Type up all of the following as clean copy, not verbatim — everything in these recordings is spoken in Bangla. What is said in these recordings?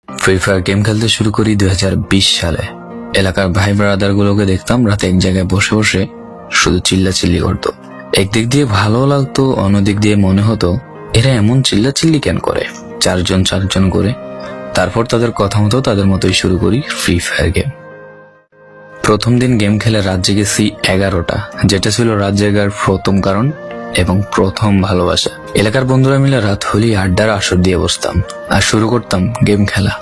ফ্রি ফায়ার গেম খেলতে শুরু করি 2020 সালে। এলাকার ভাই ব্রাদার গুলোকে দেখতাম রাতে এক জায়গায় বসে বসে শুধু চিল্লাচিল্লি করতো। একদিক দিয়ে ভালো লাগতো, অন্যদিক দিয়ে মনে হতো এরা এমন চিল্লাচিল্লি কেন করে, চারজন করে। তারপর তাদের কথা মতো তাদের মতোই শুরু করি ফ্রি ফায়ার গেম। প্রথম দিন গেম খেলে রাত জেগেছি 11টা, যেটা ছিল রাত জেগার প্রথম কারণ এবং প্রথম ভালোবাসা। এলাকার বন্ধুরা মিলে রাত হলেই আড্ডার আসর দিয়ে বসতাম আর শুরু করতাম গেম খেলা।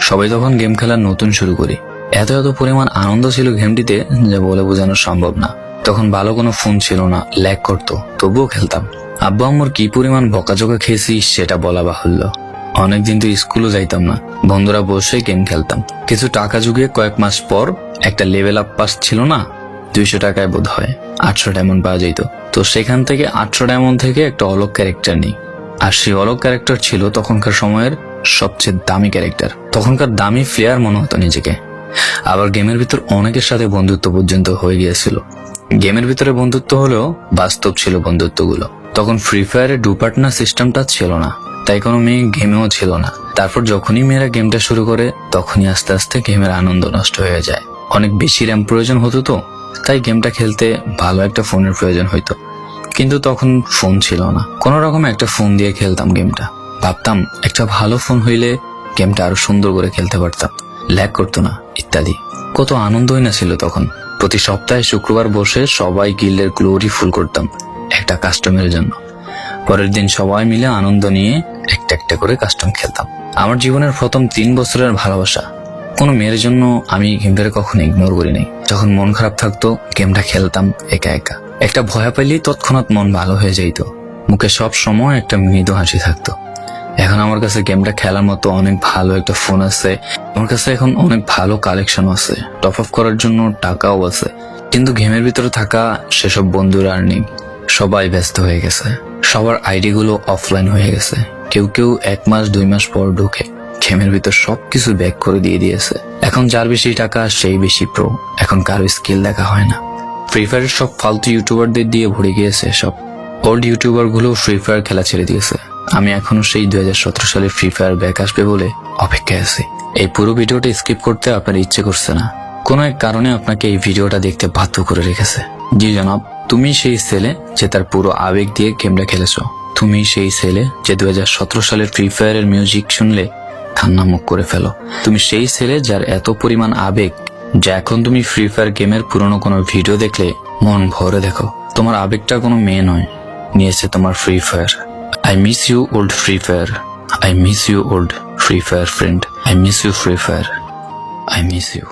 সবাই তখন গেম খেলা নতুন শুরু করি। এত পরিমাণ আনন্দ ছিল গেমটিতে যা বলে বোঝানো সম্ভব না। তখন ভালো কোনো ফোন ছিল না, ল্যাগ করতো, তবুও খেলতাম। আব্বু আম্মুর কি পরিমাণ বকাঝকা খেয়েছি সেটা বলা বাহুল্য। অনেকদিন তো স্কুলও যাইতাম না, বন্ধুরা বসে গেম খেলতাম। কিছু টাকা জুগিয়ে কয়েক মাস পর একটা লেভেল আপ পাস ছিল না, 200 টাকায় বোধ হয় 800 ডায়মন্ড পাওয়া যেত। তো সেখান থেকে 800 ডায়মন্ড থেকে একটা অলক ক্যারেক্টার নিই। আর সেই অলক ক্যারেক্টার ছিল তখনকার সময়ের সবচেয়ে দামি ক্যারেক্টার। তখনকার দামি প্লেয়ার মনে হতো নিজেকে। আবার গেমের ভিতর অনেকের সাথে বন্ধুত্ব পর্যন্ত হয়ে গিয়েছিল। গেমের ভিতরে বন্ধুত্ব হলেও বাস্তব ছিল বন্ধুত্বগুলো। তখন ফ্রি ফায়ারে ডু পার্টনার সিস্টেমটা ছিল না, তাই কোনো মেয়ে গেমেও ছিল না। তারপর যখনই মেয়েরা গেমটা শুরু করে তখনই আস্তে আস্তে গেমের আনন্দ নষ্ট হয়ে যায়। অনেক বেশি র্যাম প্রয়োজন হতো, তো তাই গেমটা খেলতে ভালো একটা ফোনের প্রয়োজন হইতো। কিন্তু তখন ফোন ছিল না, কোন রকম একটা ফোন দিয়ে খেলতাম গেমটা। ভাবতাম একটা ভালো ফোন হইলে গেমটা আরো সুন্দর করে খেলতে পারতাম, ল্যাগ করতো না ইত্যাদি। কত আনন্দই না ছিল তখন। প্রতি সপ্তাহে শুক্রবার বসে সবাই গিল্ডের গ্লোরি ফুল করতাম একটা কাস্টমের জন্য। পরের দিন সবাই মিলে আনন্দ নিয়ে একটা একটা করে কাস্টম খেলতাম। আমার জীবনের প্রথম 3 বছরের ভালোবাসা। কোনো মেয়ের জন্য আমি গেমটাকে কখনো ইগনোর করি নাই। যখন মন খারাপ থাকতো গেমটা খেলতাম একা একা। একটা ভয় পাইলেই তৎক্ষণাৎ মন ভালো হয়ে যাইতো, মুখে সব সময় একটা মৃদু হাসি থাকতো। এখন আমার কাছে গেমটা খেলার মতো অনেক ভালো একটা ফোন আছে, আমার কাছে এখন অনেক ভালো কালেকশন আছে, টপ আপ করার জন্য টাকাও আছে। কিন্তু গেমের ভিতরে থাকা সেসব বন্ধুরা আর নেই, সবাই ব্যস্ত হয়ে গেছে। সবার আইডি গুলো অফলাইন হয়ে গেছে। কেউ 1 মাস 2 মাস পর ঢুকে গেমের ভিতর সবকিছু ব্যাক করে দিয়ে দিয়েছে। এখন যার বেশি টাকা সেই বেশি প্রো, এখন কারো স্কিল দেখা হয় না। ফ্রি ফায়ারের সব ফালতু ইউটিউবারদের দিয়ে ভরে গিয়েছে সব। ওল্ড ইউটিউবার গুলো ফ্রি ফায়ার খেলা ছেড়ে দিয়েছে। আমি এখনো সেই 2017 সালে ফ্রি ফায়ার ব্যাক আসবে বলে অপেক্ষায় আছি। এই পুরো ভিডিওটা স্কিপ করতে আপনার ইচ্ছে করছে না, কোনো এক কারণে আপনাকে এই ভিডিওটা দেখতে বাধ্য করে রেখেছে। জি জনাব, তুমি সেই ছেলে যে তার পুরো আবেগ দিয়ে গেমটা খেলেছো। তুমি সেই ছেলে যে 2017 সালের ফ্রি ফায়ারের মিউজিক শুনলে কান্না মুখ করে ফেলো। তুমি সেই ছেলে যার এত পরিমাণ আবেগ যা এখন তুমি ফ্রি ফায়ার গেমের পুরনো কোনো ভিডিও দেখলে মন ভরে দেখো। তোমার আবেগটা কোনো মেয়ে নয়, নিয়েছে তোমার free fire. I miss you old Free Fire. I miss you old Free Fire friend. I miss you Free Fire. I miss you.